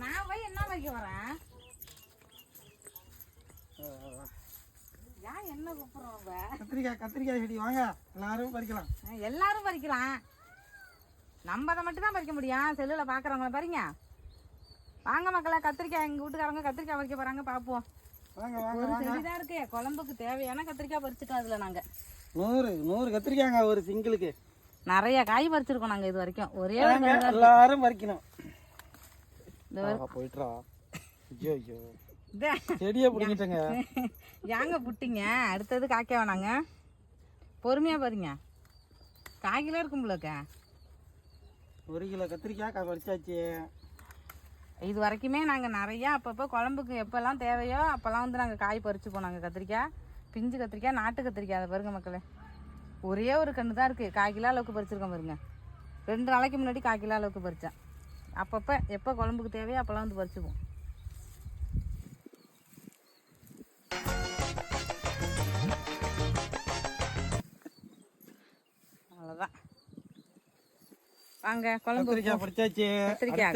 நான் போய் என்ன வைக்க வரேன்? ஏன் என்ன கூப்பிடுறோம்? கத்திரிக்காய் செடி வாங்க, எல்லாரும் பறிக்கலாம். எல்லாரும் பறிக்கலாம், நம்ம அதை மட்டும் தான் பறிக்க முடியும். செல்லுல பாக்குறவங்கள பாருங்க. வாங்க மக்களே, கத்திரிக்காய் எங்க வீட்டுக்காரங்க கத்திரிக்காய் பறிக்க போறாங்க, பாப்போம். ஒரு செடிதான் இருக்கு, குழம்புக்கு தேவையான கத்திரிக்காய் பறிச்சுட்டோம். அதுல நாங்க 100 கத்திரிக்காய்ங்க ஒரு சிங்கிளுக்கு. நிறைய காய் பறிச்சிருக்கோம் நாங்க இது வரைக்கும். ஒரே எல்லாரும் பறிக்கணும். போயிட்டுறா. ஐயோ செடியை பிடிக்கிட்டங்க. ஏங்க புட்டிங்க? அடுத்தது காய்க்க வேணாங்க, பொறுமையா பாருங்க. காய்கில இருக்கும்லக்க. 1 கிலோ கத்திரிக்காய் பறிச்சாச்சு. இது வரைக்குமே நாங்கள் நிறையா அப்பப்போ குழம்புக்கு எப்போல்லாம் தேவையோ அப்போல்லாம் வந்து நாங்கள் காய் பறிச்சுப்போம். நாங்கள் கத்திரிக்காய், பிஞ்சு கத்திரிக்காய், நாட்டு கத்திரிக்காய். அதை பாருங்க மக்களே, ஒரே ஒரு கன்று தான் இருக்குது. 1/4 கிலோ அளவுக்கு பறிச்சிருக்கோம் பாருங்க. 2 நாளைக்கு முன்னாடி 1/4 கிலோ அளவுக்கு பறித்தேன். அப்பப்போ எப்போ குழம்புக்கு தேவையோ அப்போல்லாம் வந்து பறிச்சுப்போம். அவ்வளோதான். வாங்க குழம்பு பறிச்சாச்சு. கத்திரிக்காய்